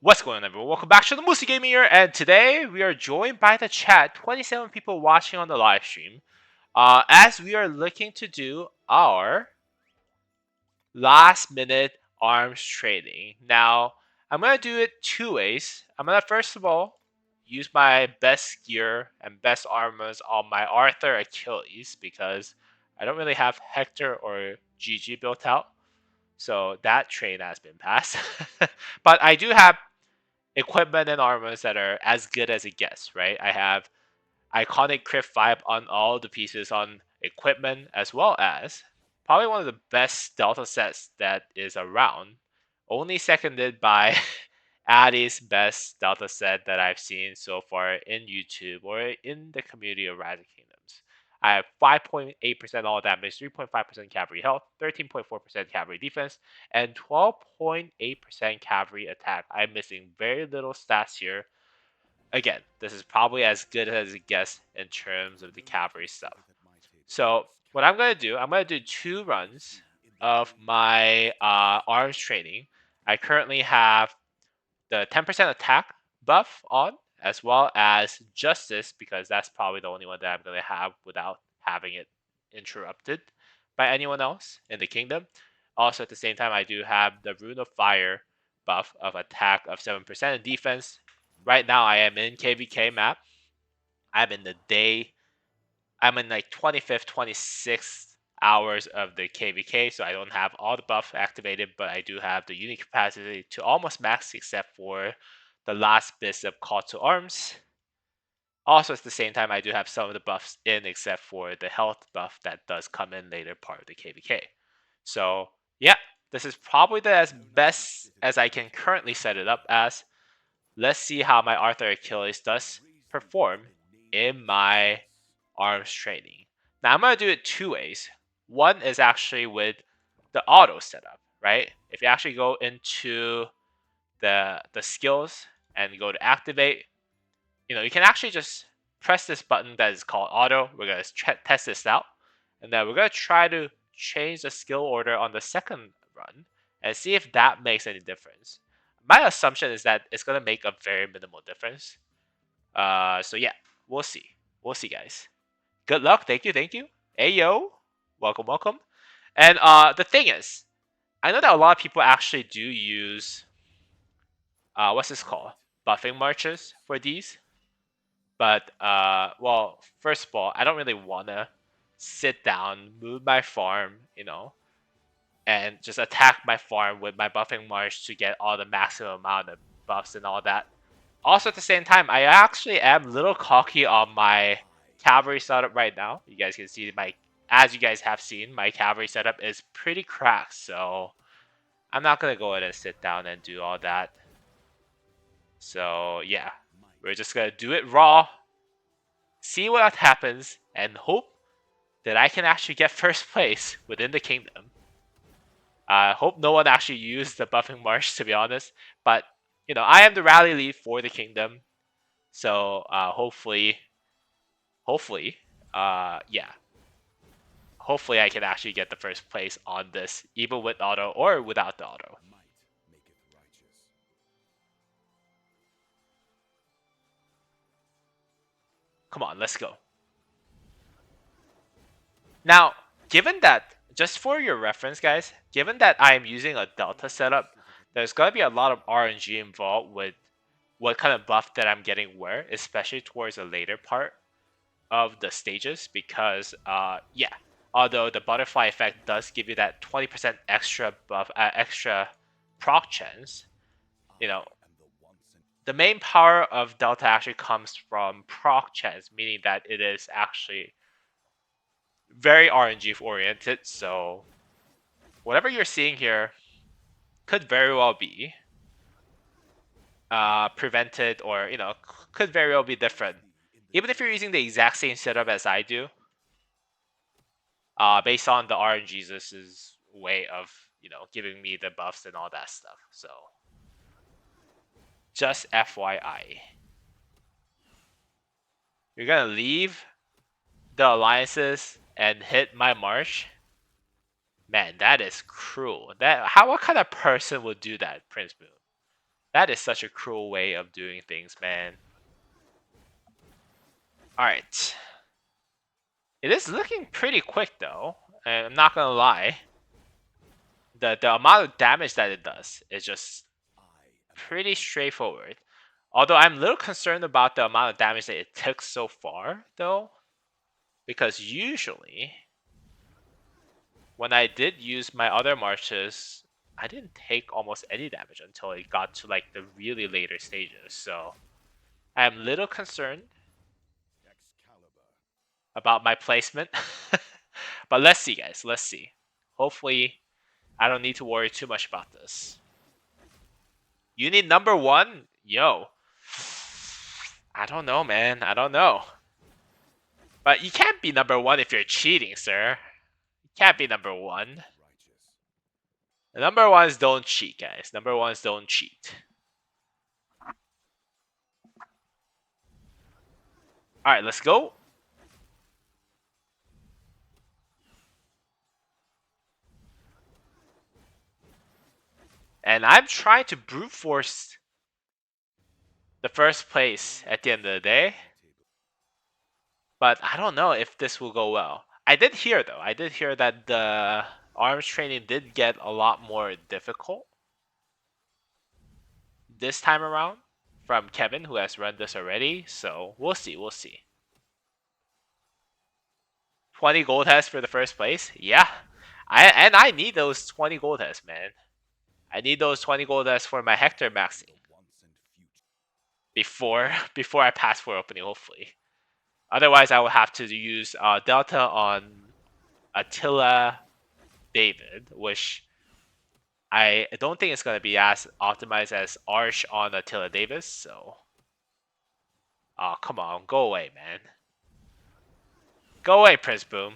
What's going on, everyone? Welcome back to the Moosey Gaming here, and today we are joined by the chat, 27 people watching on the live stream, as we are looking to do our last minute arms trading. Now, I'm going to do it two ways. I'm going to first of all use my best gear and best armors on my Arthur Achilles because I don't really have Hector or GG built out. So that train has been passed. But I do have equipment and armors that are as good as it gets, right? I have iconic crit 5 on all the pieces on equipment, as well as probably one of the best delta sets that is around, only seconded by Addy's best delta set that I've seen so far in YouTube or in the community of Rising Kingdoms. I have 5.8% all damage, 3.5% cavalry health, 13.4% cavalry defense, and 12.8% cavalry attack. I'm missing very little stats here. Again, this is probably as good as it gets in terms of the cavalry stuff. So what I'm going to do, I'm going to do 2 runs of my arms training. I currently have the 10% attack buff on, as well as justice, because that's probably the only one that I'm going to have without having it interrupted by anyone else in the kingdom. Also, at the same time, I do have the rune of fire buff of attack of 7% and defense. Right now, I am in KVK map. I'm in the day. I'm in like 25th, 26th hours of the KVK, so I don't have all the buff activated, but I do have the unique capacity to almost max, except for the last bits of call to arms. Also, at the same time, I do have some of the buffs in, except for the health buff that does come in later part of the KVK. So yeah, this is probably the as best as I can currently set it up as. Let's see how my Arthur Achilles does perform in my arms training. Now I'm going to do it 2 ways. One is actually with the auto setup, right? If you actually go into the skills and go to activate, you can actually just press this button that is called auto. We're going to test this out. And then we're going to try to change the skill order on the second run and see if that makes any difference. My assumption is that it's going to make a very minimal difference. So yeah, we'll see. We'll see, guys. Good luck. Thank you. Thank you. Hey, yo. Welcome, welcome. And the thing is, I know that a lot of people actually do use, what's this called? Buffing marches for these. But, well, first of all, I don't really want to sit down, move my farm, and just attack my farm with my buffing march to get all the maximum amount of buffs and all that. Also, at the same time, I actually am a little cocky on my cavalry setup right now. You guys can see as you guys have seen, my cavalry setup is pretty cracked, so I'm not going to go ahead and sit down and do all that. So yeah, we're just going to do it raw, see what happens, and hope that I can actually get first place within the kingdom. I hope no one actually used the buffing march, to be honest, but I am the rally lead for the kingdom, so hopefully, yeah, hopefully I can actually get the first place on this, even with auto or without the auto. Come on, let's go. Now, given that, just for your reference, guys, given that I am using a Delta setup, there's going to be a lot of RNG involved with what kind of buff that I'm getting where, especially towards the later part of the stages, because, yeah, although the butterfly effect does give you that 20% extra buff, extra proc chance, the main power of Delta actually comes from proc chance, meaning that it is actually very RNG oriented, so whatever you're seeing here could very well be prevented, or could very well be different, even if you're using the exact same setup as I do, based on the RNG's way of giving me the buffs and all that stuff. So just FYI, you're gonna leave the alliances and hit my march. Man, that is cruel. What kind of person would do that, Prince Moon? That is such a cruel way of doing things, man. Alright. It is looking pretty quick though. And I'm not gonna lie. The amount of damage that it does is just pretty straightforward. Although I'm a little concerned about the amount of damage that it took so far though. Because usually when I did use my other marches, I didn't take almost any damage until it got to like the really later stages. So I'm a little concerned about my placement. But let's see, guys. Let's see. Hopefully, I don't need to worry too much about this. You need number one? Yo. I don't know, man. I don't know. But you can't be number one if you're cheating, sir. You can't be number one. The number ones don't cheat, guys. Number ones don't cheat. Alright, let's go. And I'm trying to brute force the first place at the end of the day. But I don't know if this will go well. I did hear though. I did hear that the arms training did get a lot more difficult this time around from Kevin, who has run this already. So we'll see. We'll see. 20 gold heads for the first place. Yeah. I need those 20 gold heads, man. I need those 20 gold heads for my Hector maxing before I pass for opening, hopefully. Otherwise, I will have to use Delta on Attila David, which I don't think it's going to be as optimized as Arch on Attila Davis. So, oh, come on, go away, man. Go away, Prince Boom.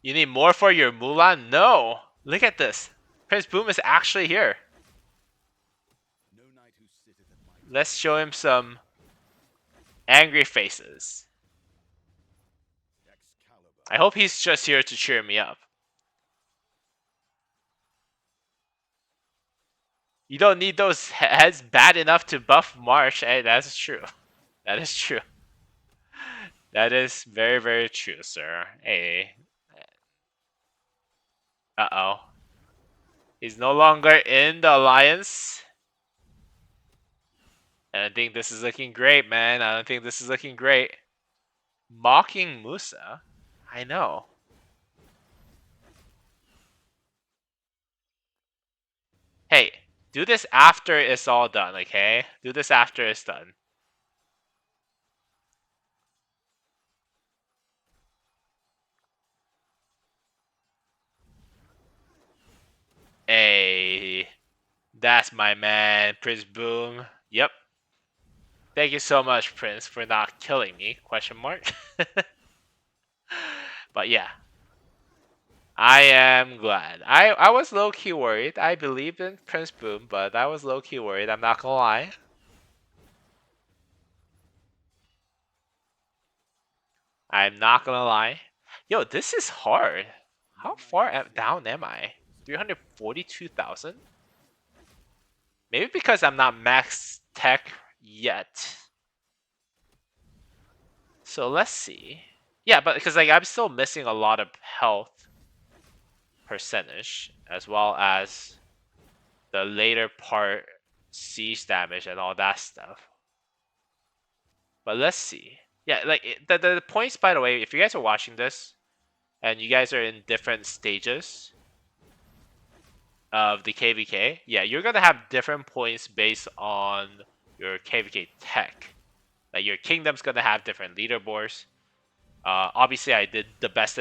You need more for your Mulan? No. Look at this. Prince Boom is actually here. Let's show him some angry faces. I hope he's just here to cheer me up. You don't need those heads bad enough to buff March. Hey, that's true. That is true. That is very, very true, sir. Hey. Uh-oh. He's no longer in the alliance. And I think this is looking great, man. I don't think this is looking great. Mocking Musa? I know. Hey, do this after it's all done, okay? Do this after it's done. Hey, that's my man, Prince Boom. Yep. Thank you so much, Prince, for not killing me, question mark. But yeah. I am glad. I was low-key worried. I believed in Prince Boom, but I was low-key worried, I'm not gonna lie. I'm not gonna lie. Yo, this is hard. How far down am I? 342,000? Maybe because I'm not max tech yet. So let's see. Yeah, but because like I'm still missing a lot of health percentage as well as the later part siege damage and all that stuff. But let's see. Yeah, like the points, by the way, if you guys are watching this and you guys are in different stages of the KVK, yeah, you're gonna have different points based on your KVK tech. Like your kingdom's gonna have different leaderboards. Obviously, I did the best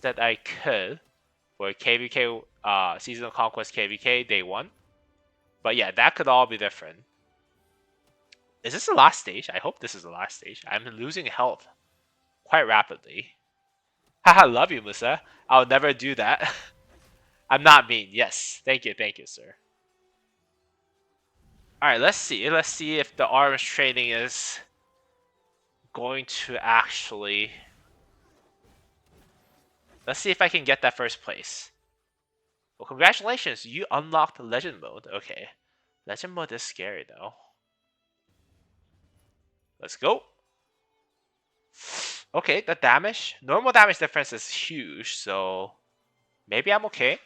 that I could for KVK Seasonal Conquest KVK day 1. But yeah, that could all be different. Is this the last stage? I hope this is the last stage. I'm losing health quite rapidly. Haha, love you, Musa. I'll never do that. I'm not mean. Yes. Thank you, sir. Alright, let's see. Let's see if the arms training is going to actually... Let's see if I can get that first place. Well, congratulations, you unlocked Legend Mode. Okay. Legend Mode is scary, though. Let's go. Okay, the damage. Normal damage difference is huge, so... Maybe I'm okay.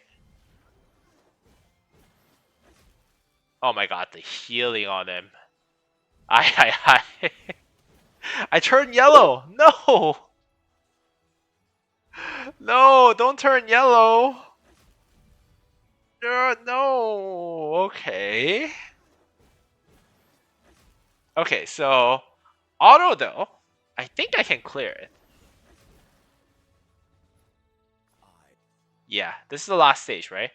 Oh my god, the healing on him. I I turned yellow! No! No, don't turn yellow! No! Okay. Okay, so... Auto, though. I think I can clear it. Yeah, this is the last stage, right?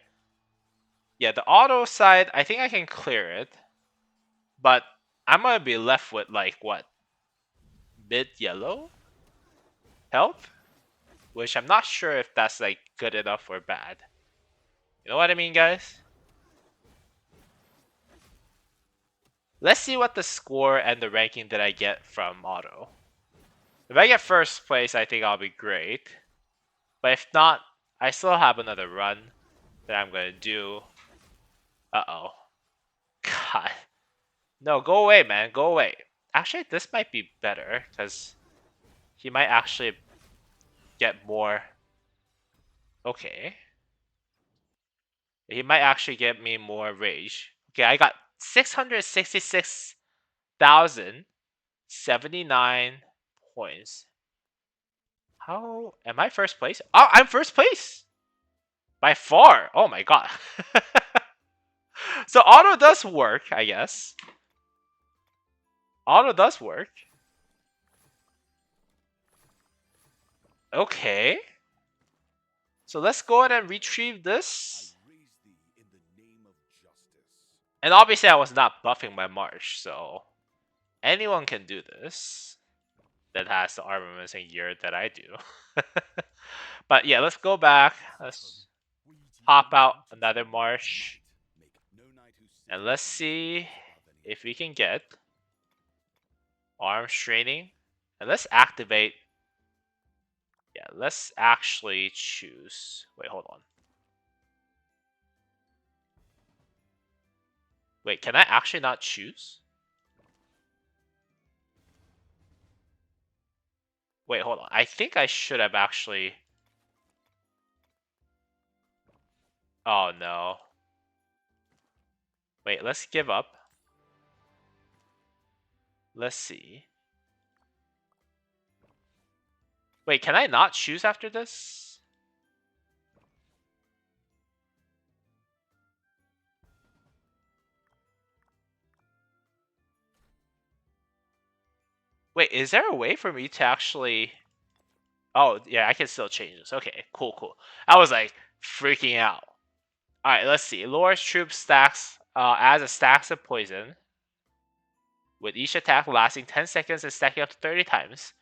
Yeah, the auto side, I think I can clear it. But I'm gonna be left with, like, what? Mid-yellow? Health? Which I'm not sure if that's, like, good enough or bad. You know what I mean, guys? Let's see what the score and the ranking that I get from auto. If I get first place, I think I'll be great. But if not, I still have another run that I'm gonna do. Uh-oh. God. No, go away, man. Go away. Actually, this might be better, because he might actually get more... Okay. He might actually get me more rage. Okay, I got 666,079 points. How... Am I first place? Oh, I'm first place! By far! Oh my god. So auto does work, I guess. Auto does work. Okay. So let's go ahead and retrieve this. And obviously I was not buffing my March, so anyone can do this that has the armaments and gear that I do. But yeah, let's go back. Let's pop out another March. And let's see if we can get arms training. And let's activate. Yeah, let's actually choose. Wait, hold on. Wait, can I actually not choose? Wait, hold on. I think I should have actually... Oh, no. Wait, let's give up. Let's see. Wait, can I not choose after this? Wait, is there a way for me to actually... Oh, yeah, I can still change this. Okay, cool, cool. I was like freaking out. Alright, let's see. Lowers troop stacks adds a stacks of poison. With each attack lasting 10 seconds and stacking up to 30 times.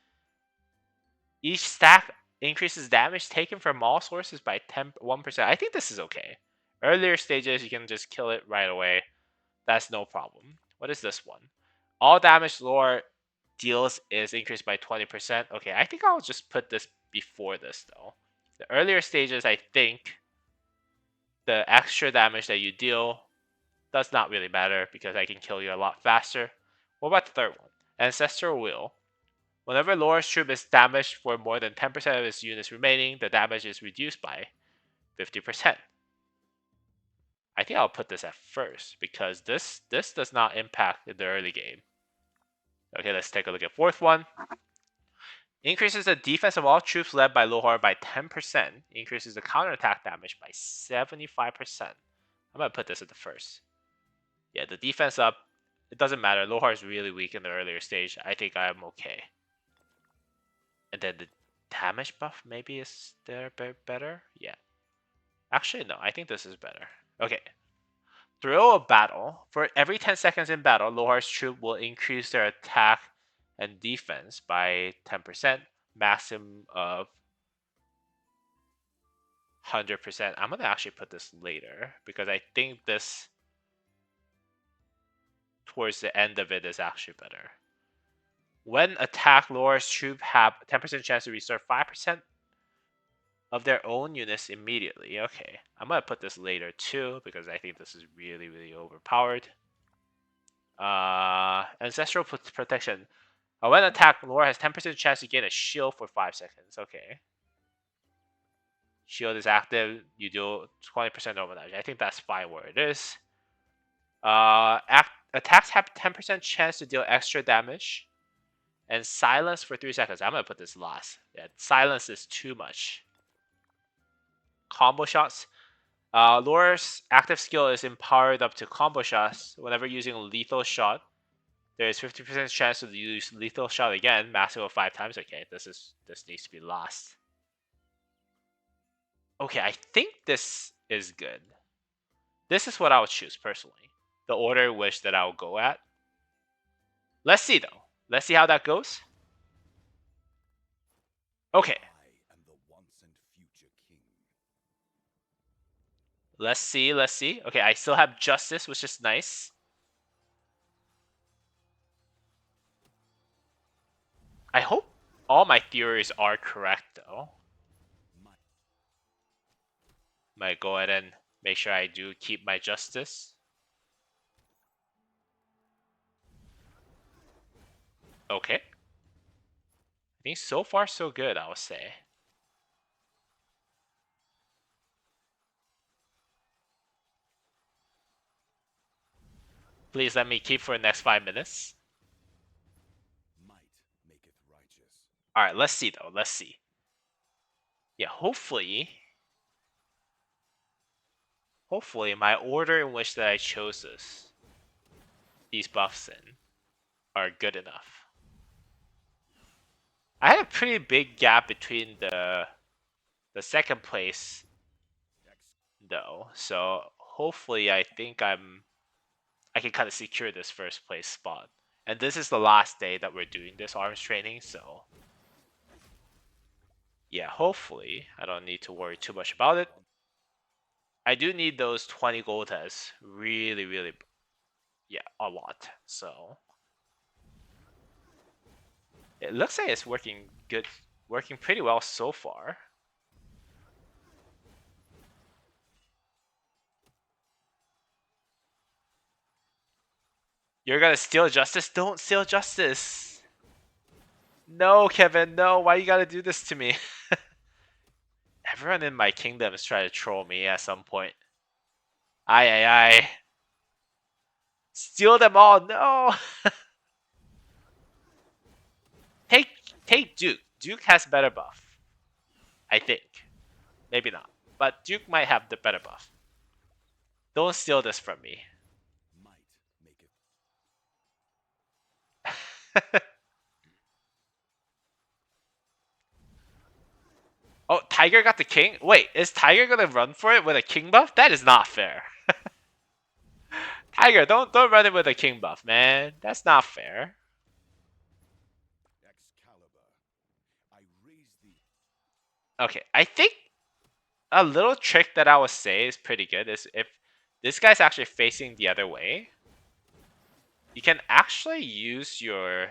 Each stack increases damage taken from all sources by 1%. I think this is okay. Earlier stages, you can just kill it right away. That's no problem. What is this one? All damage lore deals is increased by 20%. Okay, I think I'll just put this before this, though. The earlier stages, I think the extra damage that you deal does not really matter because I can kill you a lot faster. What about the third one? Ancestral Will. Whenever Lore's troop is damaged for more than 10% of its units remaining, the damage is reduced by 50%. I think I'll put this at first because this does not impact in the early game. Okay, let's take a look at fourth one. Increases the defense of all troops led by Lohar by 10%. Increases the counterattack damage by 75%. I'm going to put this at the first. Yeah, the defense up. It doesn't matter. Lohar is really weak in the earlier stage. I think I'm okay. And then the damage buff maybe is there better? Yeah. Actually, no. I think this is better. Okay. Thrill of battle. For every 10 seconds in battle, Lohar's troop will increase their attack and defense by 10%. Maximum of 100%. I'm going to actually put this later because I think this... towards the end of it is actually better. When attack, Laura's troop have 10% chance to restore 5% of their own units immediately. Okay, I'm gonna put this later too because I think this is really, really overpowered. Ancestral protection. When attacked, Laura has 10% chance to gain a shield for 5 seconds. Okay. Shield is active. You do 20% normal damage. I think that's fine where it is. Attacks have 10% chance to deal extra damage. And silence for 3 seconds. I'm gonna put this last. Yeah, silence is too much. Combo shots. Laura's active skill is empowered up to combo shots. Whenever using lethal shot, there is 50% chance to use lethal shot again, maximum of 5 times. Okay, this needs to be lost. Okay, I think this is good. This is what I would choose personally. The order in which that I'll go at. Let's see though. Let's see how that goes. Okay. Let's see, let's see. Okay, I still have justice, which is nice. I hope all my theories are correct though. Might go ahead and make sure I do keep my justice. Okay. I think so far so good, I would say. Please let me keep for the next 5 minutes. Alright, let's see though. Let's see. Yeah, hopefully my order in which that I chose these buffs in are good enough. I had a pretty big gap between the second place though, so hopefully I think I can kind of secure this first place spot. And this is the last day that we're doing this arms training, so yeah, hopefully I don't need to worry too much about it. I do need those 20 gold tests really, really, yeah, a lot. So it looks like it's working good, working pretty well so far. You're gonna steal justice? Don't steal justice! No, Kevin, no, why you gotta do this to me? Everyone in my kingdom is trying to troll me at some point. Aye, aye, aye. Steal them all, no! take Duke. Duke has better buff. I think. Maybe not. But Duke might have the better buff. Don't steal this from me. Oh, Tiger got the king? Wait, is Tiger gonna run for it with a king buff? That is not fair. Tiger, don't run it with a king buff, man. That's not fair. Okay, I think a little trick that I would say is pretty good is if this guy's actually facing the other way, you can actually use your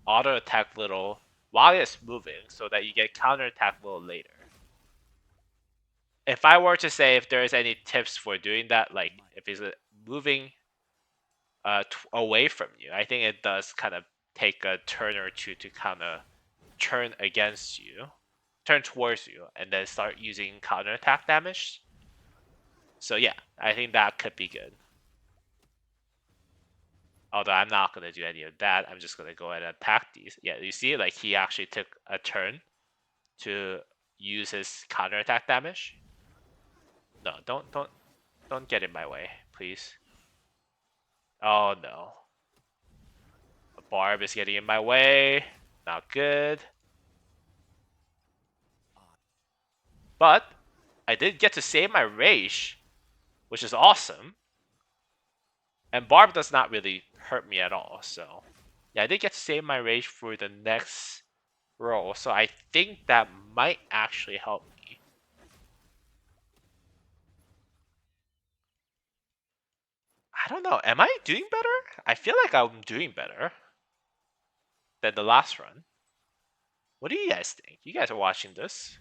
auto attack little while it's moving so that you get counter attack little later. If I were to say if there is any tips for doing that, like if he's moving away from you, I think it does kind of take a turn or two to kind of turn against you, turn towards you, and then start using counter attack damage. So yeah, I think that could be good. Although I'm not going to do any of that. I'm just going to go ahead and attack these. Yeah, you see, like he actually took a turn to use his counter attack damage. No, don't get in my way, please. Oh no. A barb is getting in my way. Not good. But I did get to save my rage, which is awesome. And barb does not really hurt me at all, so yeah, I did get to save my rage for the next roll, so I think that might actually help me. don't know. Am I doing better? I feel like I'm doing better than the last run. What do you guys think? You guys are watching this.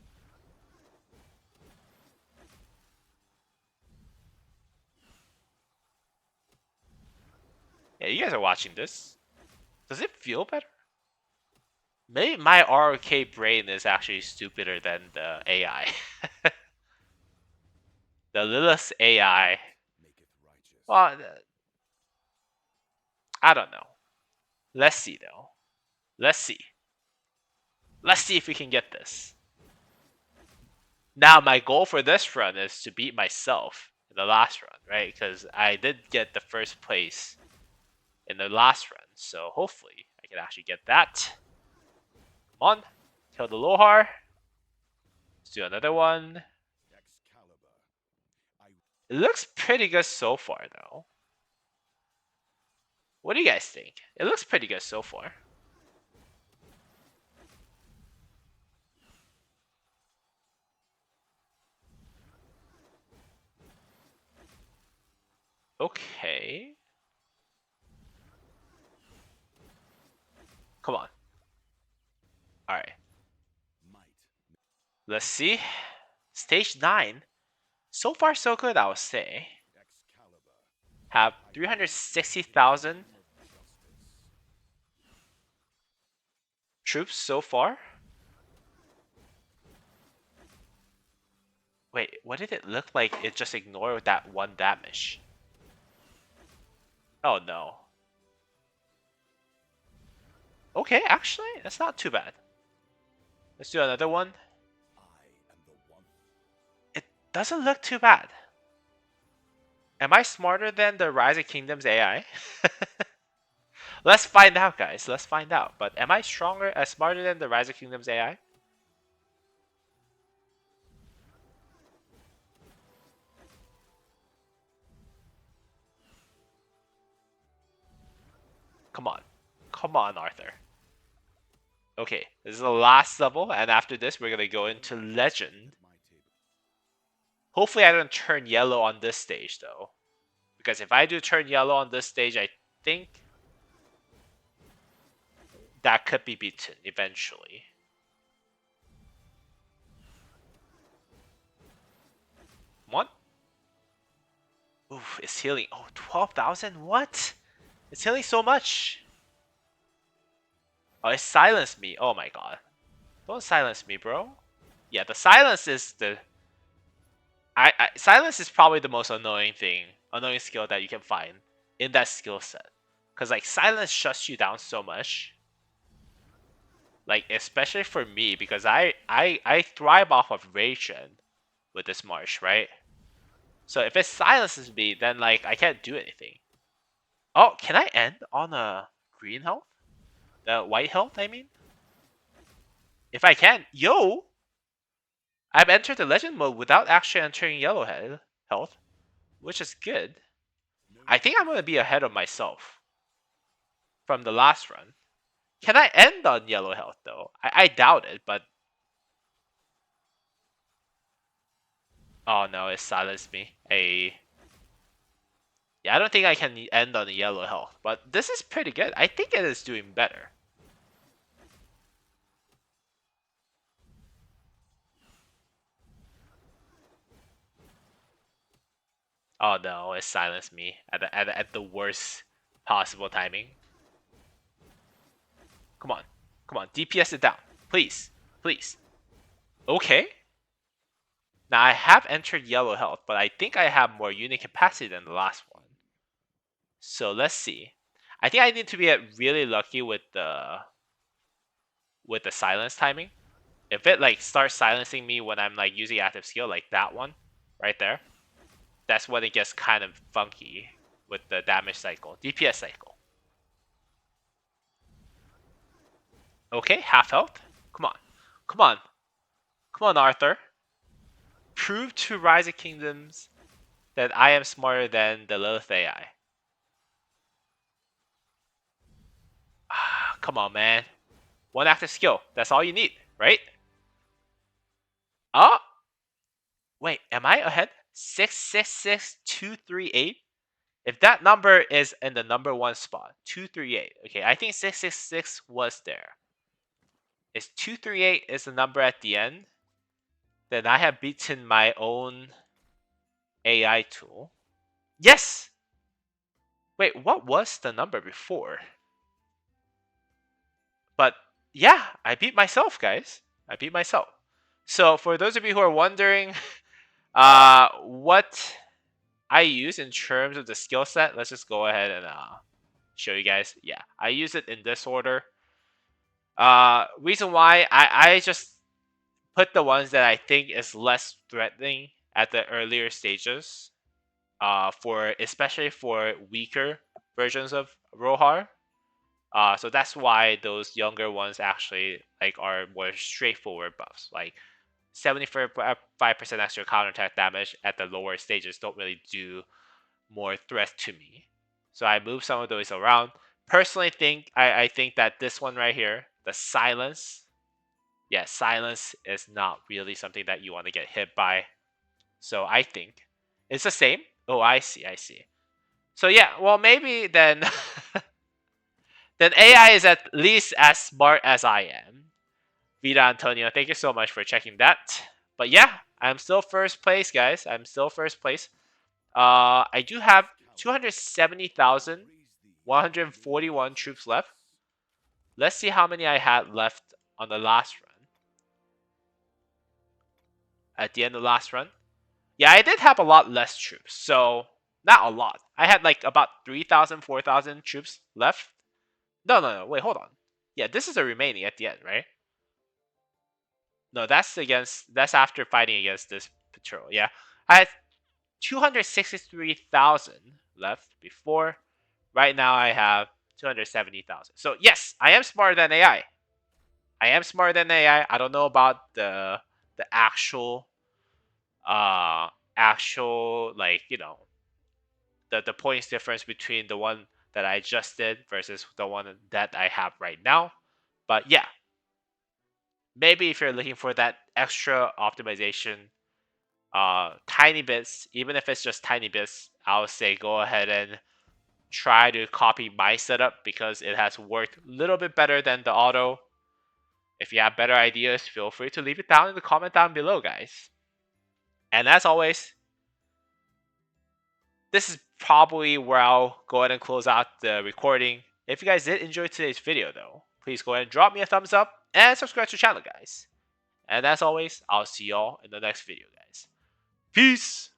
Yeah, you guys are watching this. Does it feel better? Maybe my ROK brain is actually stupider than the AI. The Lilith's AI. Well, I don't know. Let's see though. Let's see. Let's see if we can get this. Now, my goal for this run is to beat myself in the last run, right? Because I did get the first place in the last run, so hopefully I can actually get that. Come on, kill the Lohar. Let's do another one. It looks pretty good so far, though. What do you guys think? It looks pretty good so far. Okay. Come on. Alright. Let's see. Stage 9. So far, so good, I would say. Have 360,000 troops so far. Wait, what did it look like? It just ignored that one damage. Oh no. Okay, actually, that's not too bad. Let's do another one. It doesn't look too bad. Am I smarter than the Rise of Kingdoms AI? Let's find out, guys. Let's find out. But am I smarter than the Rise of Kingdoms AI? Come on. Come on, Arthur. Okay, this is the last level, and after this, we're gonna go into Legend. Hopefully I don't turn yellow on this stage, though. Because if I do turn yellow on this stage, I think that could be beaten eventually. What? Oof, it's healing. Oh, 12,000? What? It's healing so much. Oh, it silenced me. Oh my god. Don't silence me, bro. Yeah, the silence is the... silence is probably the most annoying skill that you can find in that skill set. Because, like, silence shuts you down so much. Like, especially for me, because I thrive off of Regen with this marsh, right? So if it silences me, then, like, I can't do anything. Oh, can I end on a green health? The white health, I mean? If I can, yo! I've entered the legend mode without actually entering yellow health, which is good. I think I'm going to be ahead of myself from the last run. Can I end on yellow health, though? I doubt it, but... Oh no, it silenced me. Yeah, I don't think I can end on the yellow health, but this is pretty good. I think it is doing better. Oh no, it silenced me at the worst possible timing. Come on. Come on, DPS it down. Please. Please. Okay. Now I have entered yellow health, but I think I have more unit capacity than the last one. So let's see. I think I need to be really lucky with the silence timing. If it like starts silencing me when I'm like using active skill, like that one right there, that's when it gets kind of funky with the damage cycle, DPS cycle. Okay, half health. Come on. Come on. Come on, Arthur. Prove to Rise of Kingdoms that I am smarter than the Lilith AI. Ah, come on, man. One active skill. That's all you need, right? Oh! Wait, am I ahead? 666238? If that number is in the number one spot, 238. Okay, I think 666 was there. If 238 is the number at the end, then I have beaten my own AI tool. Yes! Wait, what was the number before? But yeah, I beat myself, guys. I beat myself. So for those of you who are wondering what I use in terms of the skill set, let's just go ahead and show you guys. Yeah, I use it in this order. Reason why I just put the ones that I think is less threatening at the earlier stages. For especially for weaker versions of Rohar. So that's why those younger ones actually like are more straightforward buffs. Like 75% extra counterattack damage at the lower stages don't really do more threat to me. So I move some of those around. Personally, I think that this one right here, the silence, yeah, silence is not really something that you want to get hit by. So I think it's the same. Oh, I see, I see. So yeah, well maybe then then AI is at least as smart as I am. Vida Antonio, thank you so much for checking that. But yeah, I'm still first place, guys. I'm still first place. I do have 270,141 troops left. Let's see how many I had left on the last run. At the end of the last run. Yeah, I did have a lot less troops. So, not a lot. I had like about 3,000, 4,000 troops left. No. Wait, hold on. Yeah, this is a remaining at the end, right? No, that's after fighting against this patrol. Yeah, I had 263,000 left before. Right now, I have 270,000. So yes, I am smarter than AI. I am smarter than AI. I don't know about the actual like the points difference between the one that I just did versus the one that I have right now. But yeah, maybe if you're looking for that extra optimization, tiny bits, even if it's just tiny bits, I would say go ahead and try to copy my setup because it has worked a little bit better than the auto. If you have better ideas, feel free to leave it down in the comment down below, guys. And as always, this is probably where I'll go ahead and close out the recording. If you guys did enjoy today's video, though, please go ahead and drop me a thumbs up and subscribe to the channel, guys. And as always, I'll see y'all in the next video, guys. Peace!